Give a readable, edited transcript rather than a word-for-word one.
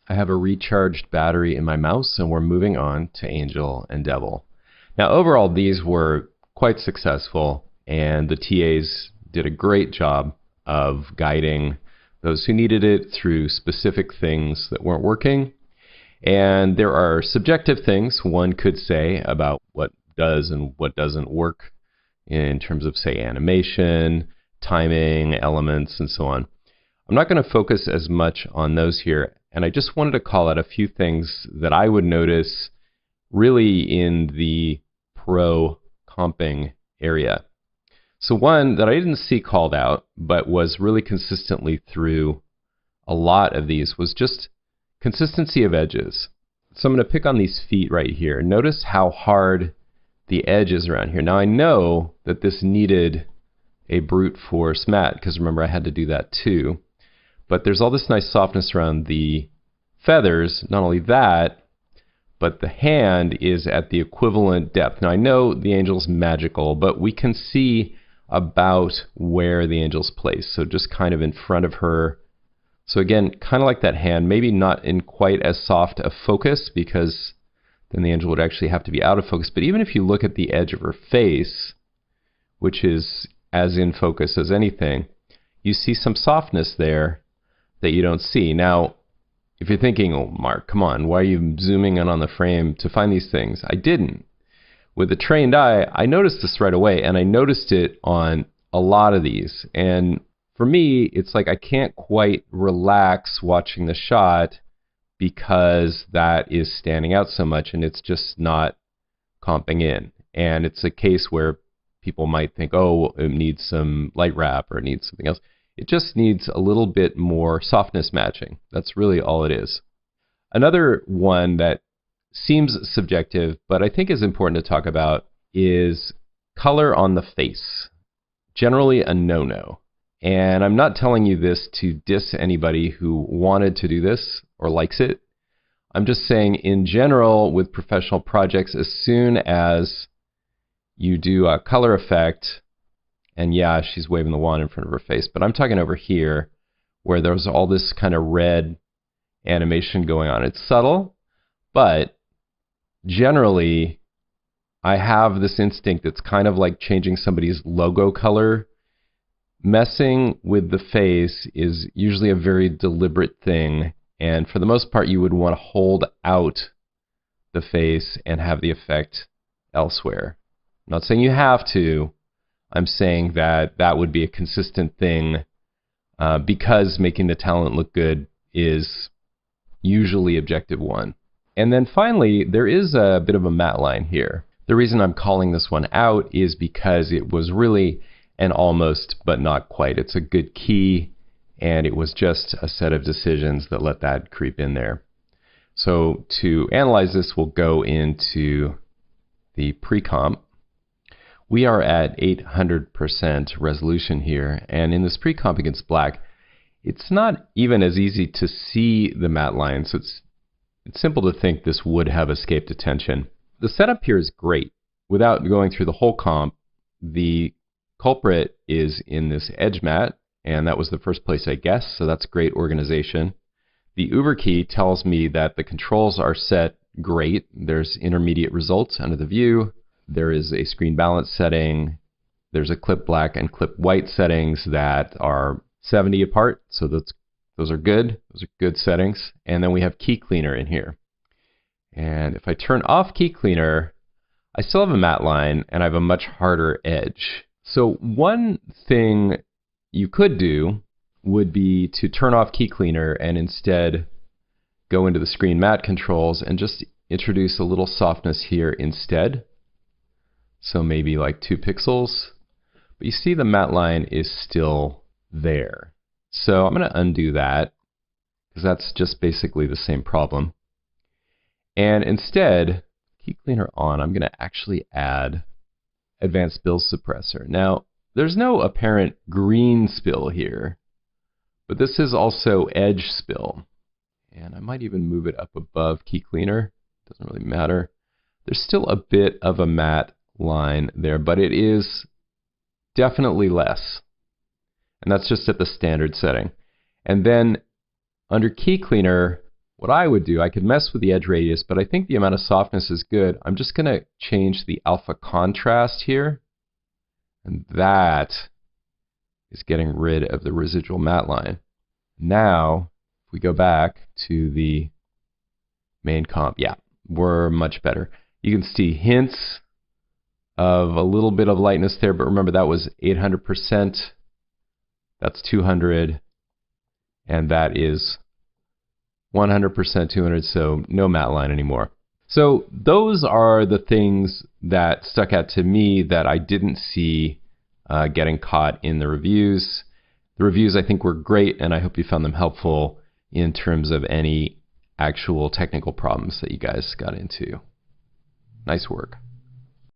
I have a recharged battery in my mouse, and we're moving on to Angel and Devil. Now, overall, these were quite successful, and the TAs did a great job of guiding those who needed it through specific things that weren't working. And there are subjective things one could say about what does and what doesn't work in terms of, say, animation, timing, elements, and so on. I'm not going to focus as much on those here, and I just wanted to call out a few things that I would notice really in the pro comping area. So one that I didn't see called out, but was really consistently through a lot of these, was just consistency of edges. So I'm going to pick on these feet right here. Notice how hard the edge is around here. Now I know that this needed a brute force mat, because remember I had to do that too. But there's all this nice softness around the feathers. Not only that, but the hand is at the equivalent depth. Now I know the angel's magical, but we can see about where the angel's placed. So just kind of in front of her. So again, kind of like that hand, maybe not in quite as soft a focus, because then the angel would actually have to be out of focus. But even if you look at the edge of her face, which is as in focus as anything, you see some softness there that you don't see. Now, if you're thinking, oh, Mark, come on, why are you zooming in on the frame to find these things? I didn't. With a trained eye, I noticed this right away, and I noticed it on a lot of these. And for me, it's like I can't quite relax watching the shot because that is standing out so much, and it's just not comping in. And it's a case where people might think, oh, it needs some light wrap or it needs something else. It just needs a little bit more softness matching. That's really all it is. Another one that seems subjective, but I think is important to talk about, is color on the face. Generally a no-no. And I'm not telling you this to diss anybody who wanted to do this or likes it. I'm just saying in general with professional projects, as soon as you do a color effect, and yeah, she's waving the wand in front of her face, but I'm talking over here where there's all this kind of red animation going on. It's subtle, but generally I have this instinct that's kind of like changing somebody's logo color. Messing with the face is usually a very deliberate thing, and for the most part you would want to hold out the face and have the effect elsewhere. I'm not saying you have to. I'm saying that that would be a consistent thing because making the talent look good is usually objective one. And then finally, there is a bit of a matte line here. The reason I'm calling this one out is because it was really an almost but not quite. It's a good key, and it was just a set of decisions that let that creep in there. So to analyze this, we'll go into the pre-comp. We are at 800% resolution here, and in this pre-comp against black, it's not even as easy to see the matte line, so it's simple to think this would have escaped attention. The setup here is great. Without going through the whole comp, the culprit is in this edge matte, and that was the first place I guessed, so that's great organization. The Uber key tells me that the controls are set great. There's intermediate results under the view. There is a screen balance setting. There's a clip black and clip white settings that are 70 apart, so those are good. Those are good settings. And then we have key cleaner in here. And if I turn off key cleaner, I still have a matte line and I have a much harder edge. So one thing you could do would be to turn off key cleaner and instead go into the screen matte controls and just introduce a little softness here instead. So maybe like 2 pixels. But you see the matte line is still there. So I'm going to undo that because that's just basically the same problem. And instead, key cleaner on, I'm going to actually add advanced spill suppressor. Now, there's no apparent green spill here, but this is also edge spill. And I might even move it up above key cleaner. Doesn't really matter. There's still a bit of a matte line there, but it is definitely less. And that's just at the standard setting. And then under key cleaner, what I would do, I could mess with the edge radius, but I think the amount of softness is good. I'm just going to change the alpha contrast here. And that is getting rid of the residual matte line. Now, if we go back to the main comp, yeah, we're much better. You can see hints of a little bit of lightness there, but remember that was 800%. That's 200. And that is 100%, 200, so no matte line anymore. So those are the things that stuck out to me that I didn't see getting caught in the reviews. The reviews I think were great, and I hope you found them helpful in terms of any actual technical problems that you guys got into. Nice work.